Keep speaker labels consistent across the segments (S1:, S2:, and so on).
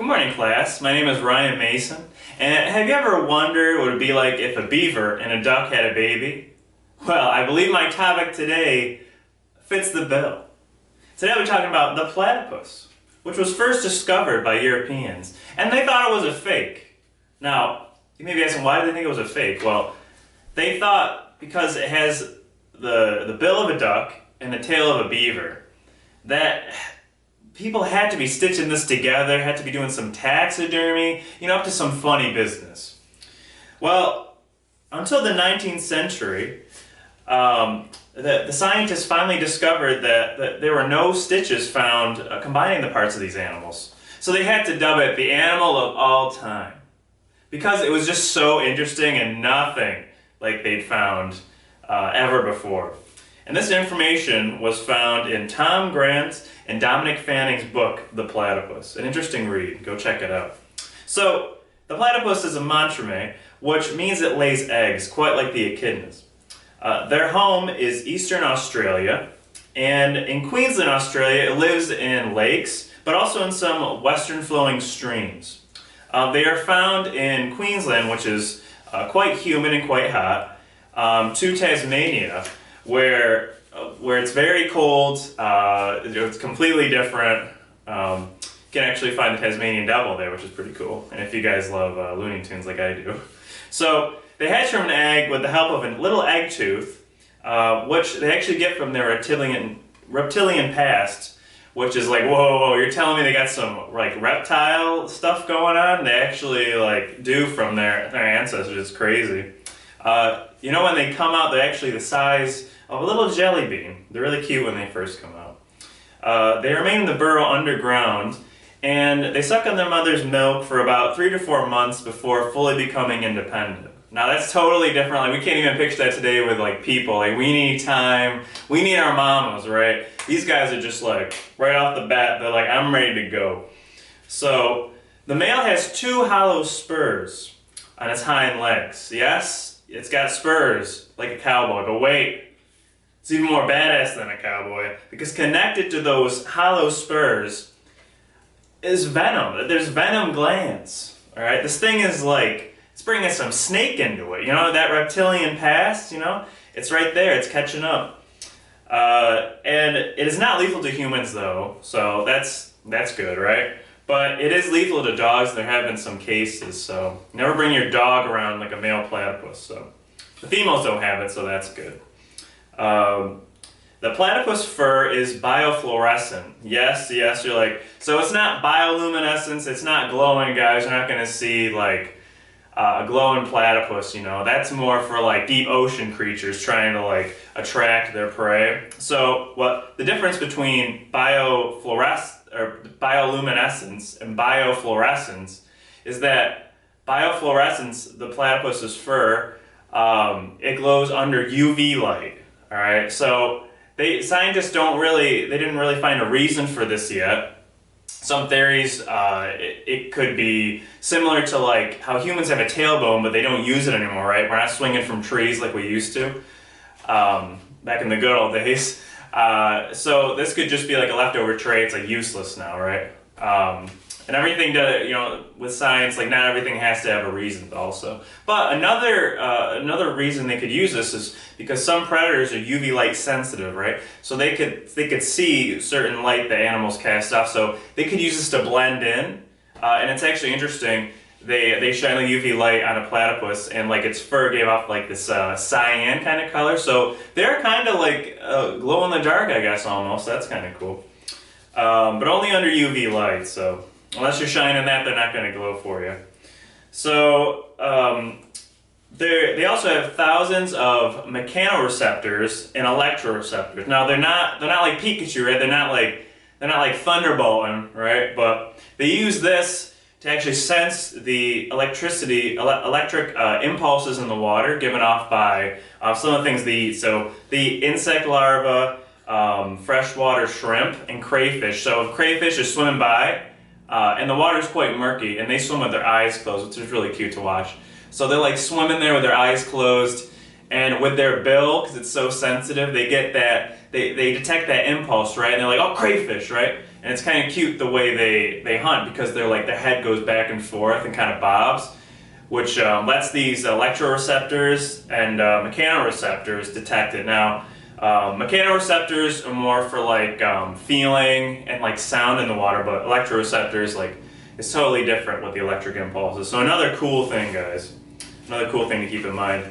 S1: Good morning, class. My name is Ryan Mason, and have you ever wondered what it would be like if a beaver and a duck had a baby? Well, I believe my topic today fits the bill. Today we're talking about the platypus, which was first discovered by Europeans, and they thought it was a fake. Now, you may be asking, why did they think it was a fake? Well, they thought because it has the bill of a duck and the tail of a beaver, that people had to be stitching this together, had to be doing some taxidermy, up to some funny business. Well, until the 19th century, the scientists finally discovered that there were no stitches found combining the parts of these animals. So they had to dub it the animal of all time, because it was just so interesting and nothing like they'd found ever before. And this information was found in Tom Grant's and Dominic Fanning's book, The Platypus. An interesting read. Go check it out. So, the platypus is a montreme, which means it lays eggs, quite like the echidnas. Their home is Eastern Australia, and in Queensland, Australia, it lives in lakes, but also in some western flowing streams. They are found in Queensland, which is quite humid and quite hot, to Tasmania, where it's very cold. It's completely different. You can actually find the Tasmanian devil there, which is pretty cool. And if you guys love Looney Tunes like I do. So they hatch from an egg with the help of a little egg tooth, which they actually get from their reptilian past, which is like, whoa, you're telling me they got some like reptile stuff going on? They actually do from their ancestors. It's crazy. When they come out, they're actually the size of a little jelly bean. They're really cute when they first come out. They remain in the burrow underground, and they suck on their mother's milk for about 3 to 4 months before fully becoming independent. Now that's totally different. We can't even picture that today with people. We need time. We need our mamas, right? These guys are just right off the bat, they're like, I'm ready to go. So the male has 2 hollow spurs on its hind legs. Yes, it's got spurs like a cowboy, but wait. It's even more badass than a cowboy, because connected to those hollow spurs is venom. There's venom glands. All right, this thing is it's bringing some snake into it. That reptilian past. It's right there. It's catching up, and it is not lethal to humans though. So that's good, right? But it is lethal to dogs. There have been some cases. So never bring your dog around like a male platypus. So the females don't have it, so that's good. The platypus fur is biofluorescent. Yes, you're like, so it's not bioluminescence, it's not glowing, guys. You're not going to see a glowing platypus, That's more for deep ocean creatures trying to attract their prey. So what the difference between bioluminescence and biofluorescence is that biofluorescence, the platypus's fur, it glows under UV light. All right, so scientists didn't really find a reason for this yet. Some theories, it could be similar to how humans have a tailbone, but they don't use it anymore, right? We're not swinging from trees like we used to back in the good old days. So this could just be a leftover trait. It's useless now, right? And everything with science, not everything has to have a reason also. But another reason they could use this is because some predators are UV light sensitive, right? So they could see certain light that animals cast off, so they could use this to blend in. And it's actually interesting. They shine the UV light on a platypus, and its fur gave off this cyan kind of color. So they're kind of glow in the dark, I guess, almost. That's kind of cool. But only under UV light, so unless you're shining that, they're not going to glow for you. So they also have thousands of mechanoreceptors and electroreceptors. Now they're not like Pikachu, right? They're not like Thunderbolting, right? But they use this to actually sense the electric impulses in the water given off by some of the things they eat. So the insect larvae, freshwater shrimp, and crayfish. So if crayfish is swimming by, and the water's quite murky, and they swim with their eyes closed, which is really cute to watch. So they're swimming there with their eyes closed, and with their bill, because it's so sensitive, they get that, they detect that impulse, right? And they're like, oh, crayfish, right? And it's kind of cute the way they hunt, because they're like, the head goes back and forth and kind of bobs, which lets these electroreceptors and mechanoreceptors detect it. Now, mechanoreceptors are more for like feeling and like sound in the water, but electroreceptors, like, it's totally different with the electric impulses. So another cool thing, guys, another cool thing to keep in mind.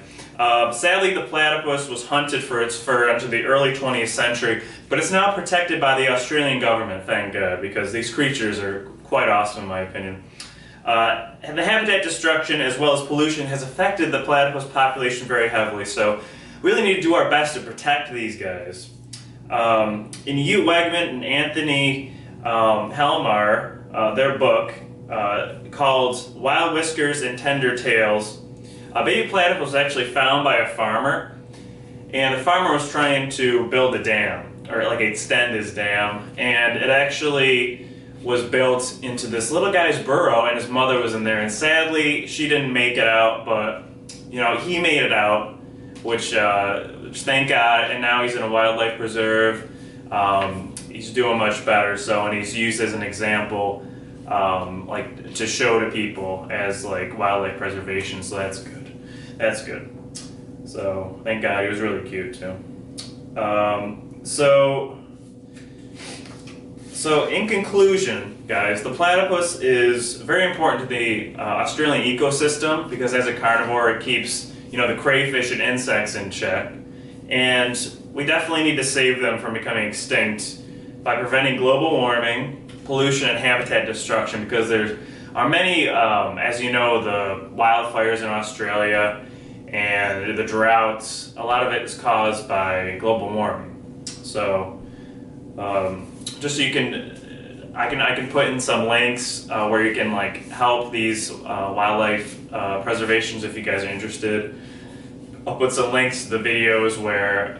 S1: Sadly, the platypus was hunted for its fur until the early 20th century, but it's now protected by the Australian government, thank God, because these creatures are quite awesome in my opinion. And the habitat destruction as well as pollution has affected the platypus population very heavily, so we really need to do our best to protect these guys. In Wegman and Anthony Helman, their book called Wild Whiskers and Tender Tales, a baby platypus was actually found by a farmer, and the farmer was trying to build a dam, or like extend his dam, and it actually was built into this little guy's burrow, and his mother was in there, and sadly she didn't make it out, but you know, he made it out, which thank God, and now he's in a wildlife preserve. He's doing much better, so, and he's used as an example, like to show to people as like wildlife preservation, so that's good. That's good. So thank God, he was really cute too. So in conclusion, guys, the platypus is very important to the Australian ecosystem, because as a carnivore it keeps, you know, the crayfish and insects in check, and we definitely need to save them from becoming extinct by preventing global warming, pollution, and habitat destruction, because there are many, as you know, the wildfires in Australia and the droughts, a lot of it is caused by global warming. So just so you can, I can put in some links where you can like help these wildlife preservations if you guys are interested. I'll put some links to the videos where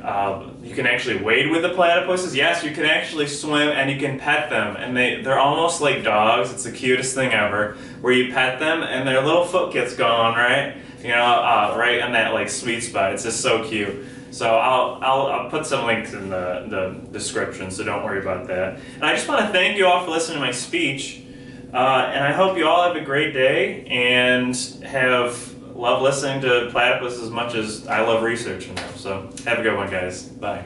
S1: you can actually wade with the platypuses. Yes, you can actually swim and you can pet them, and they're almost like dogs. It's the cutest thing ever, where you pet them and their little foot gets gone, right? You know, right on that like sweet spot. It's just so cute. So I'll put some links in the description, so don't worry about that. And I just want to thank you all for listening to my speech, and I hope you all have a great day and love listening to platypus as much as I love researching them. So have a good one, guys. Bye.